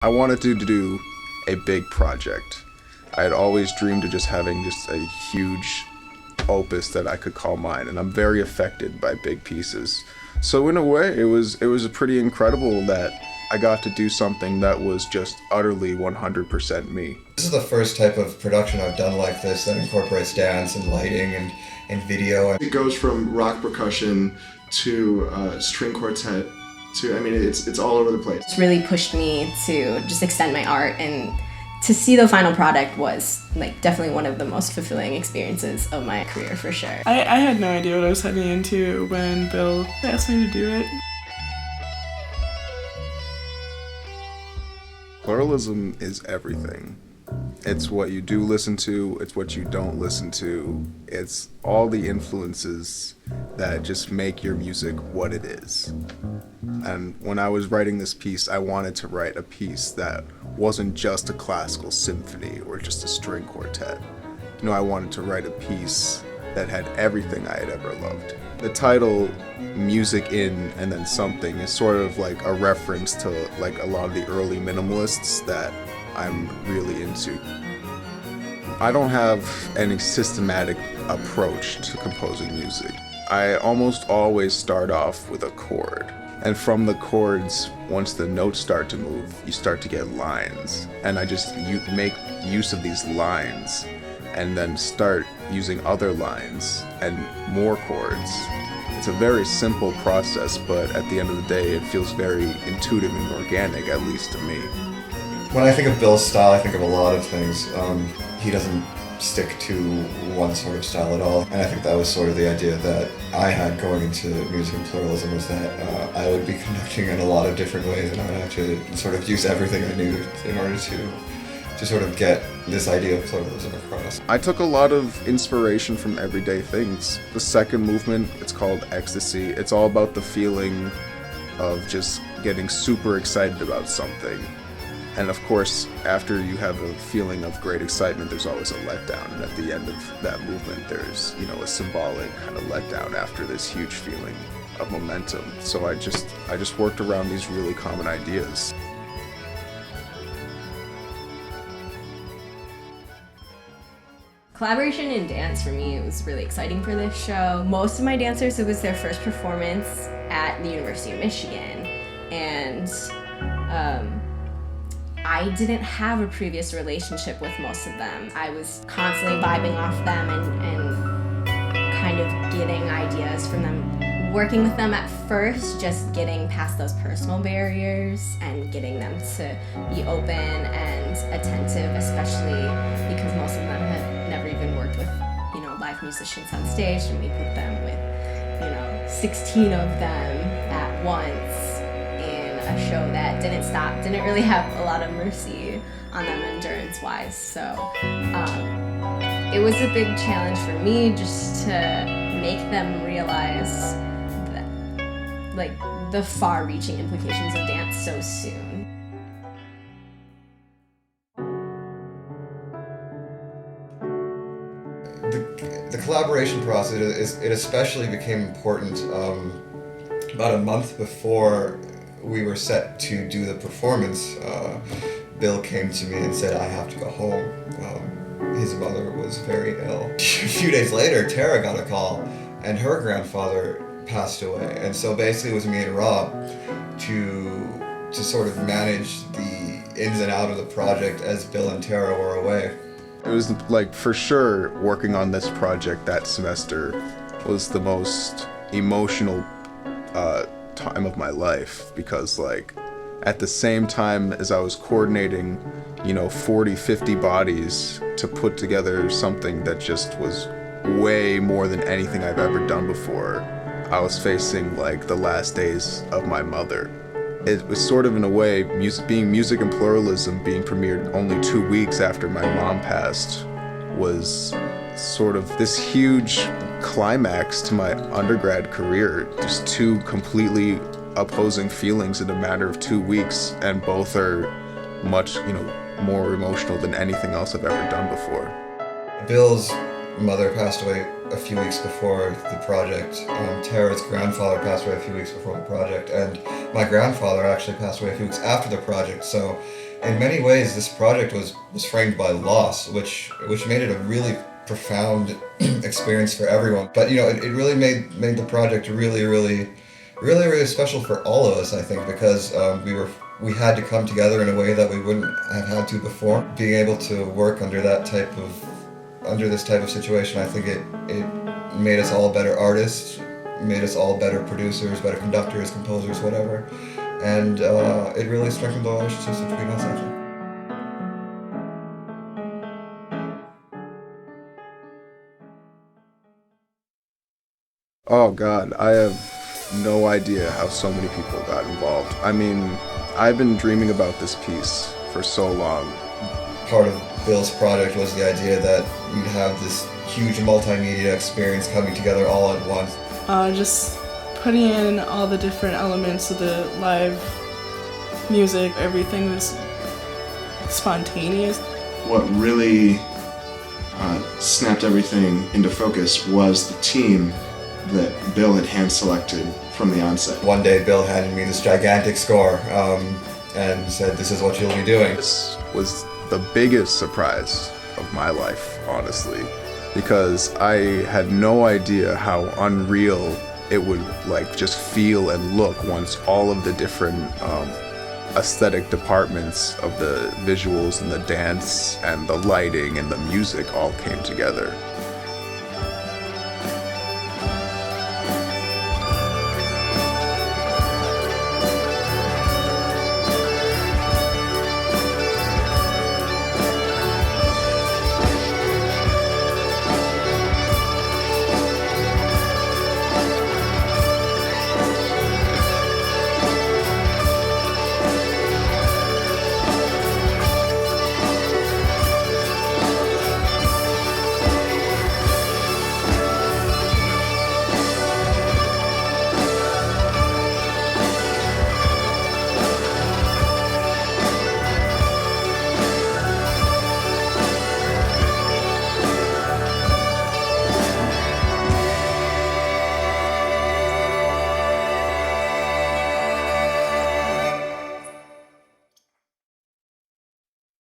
I wanted to do a big project. I had always dreamed of just having just a huge opus that I could call mine, and I'm very affected by big pieces. So in a way, it was pretty incredible that I got to do something that was just utterly 100% me. This is the first type of production I've done like this that incorporates dance and lighting and video. It goes from rock percussion to string quartet to, I mean, it's all over the place. It's really pushed me to just extend my art, and to see the final product was like definitely one of the most fulfilling experiences of my career for sure. I had no idea what I was heading into when Bill asked me to do it. Pluralism is everything. It's what you do listen to, it's what you don't listen to, it's all the influences that just make your music what it is. And when I was writing this piece, I wanted to write a piece that wasn't just a classical symphony or just a string quartet. I wanted to write a piece that had everything I had ever loved. The title, Music in and then Something, is sort of like a reference to like a lot of the early minimalists that I'm really into. I don't have any systematic approach to composing music. I almost always start off with a chord. And from the chords, once the notes start to move, you start to get lines. And you make use of these lines and then start using other lines and more chords. It's a very simple process, but at the end of the day, it feels very intuitive and organic, at least to me. When I think of Bill's style, I think of a lot of things. He doesn't stick to one sort of style at all, and I think that was sort of the idea that I had going into music and pluralism, was that I would be conducting in a lot of different ways, and I would have to sort of use everything I knew in order to sort of get this idea of pluralism across. I took a lot of inspiration from everyday things. The second movement, it's called Ecstasy. It's all about the feeling of just getting super excited about something. And of course, after you have a feeling of great excitement, there's always a letdown. And at the end of that movement, there's, a symbolic kind of letdown after this huge feeling of momentum. So I just worked around these really common ideas. Collaboration in dance for me was really exciting for this show. Most of my dancers, it was their first performance at the University of Michigan, and I didn't have a previous relationship with most of them. I was constantly vibing off them and kind of getting ideas from them. Working with them at first, just getting past those personal barriers and getting them to be open and attentive, especially because most of them had never even worked with, live musicians on stage, and we put them with, 16 of them at once. A show that didn't really have a lot of mercy on them endurance-wise. So it was a big challenge for me just to make them realize that, like, the far-reaching implications of dance so soon. The collaboration process, it especially became important about a month before we were set to do the performance. Bill came to me and said, I have to go home. His mother was very ill. A few days later, Tara got a call, and her grandfather passed away. And so basically it was me and Rob to sort of manage the ins and outs of the project as Bill and Tara were away. It was like, for sure, working on this project that semester was the most emotional time of my life, because at the same time as I was coordinating 40, 50 bodies to put together something that just was way more than anything I've ever done before, I was facing the last days of my mother. It was sort of, in a way, Music and Pluralism being premiered only 2 weeks after my mom passed was sort of this huge climax to my undergrad career. Just two completely opposing feelings in a matter of 2 weeks, and both are much, more emotional than anything else I've ever done before. Bill's mother passed away a few weeks before the project. Tara's grandfather passed away a few weeks before the project, and my grandfather actually passed away a few weeks after the project. So In many ways, this project was framed by loss, which made it a really profound experience for everyone. But it really made the project really special for all of us, I think, because we had to come together in a way that we wouldn't have had to before. Being able to work under this type of situation, I think it made us all better artists, made us all better producers, better conductors, composers, whatever. And it really strengthened the relationships between us, I think. Oh God, I have no idea how so many people got involved. I mean, I've been dreaming about this piece for so long. Part of Bill's project was the idea that you'd have this huge multimedia experience coming together all at once. Just putting in all the different elements of the live music, everything was spontaneous. What really snapped everything into focus was the team that Bill had hand-selected from the onset. One day Bill handed me this gigantic score and said, "This is what you'll be doing." This was the biggest surprise of my life, honestly, because I had no idea how unreal it would just feel and look once all of the different aesthetic departments of the visuals and the dance and the lighting and the music all came together.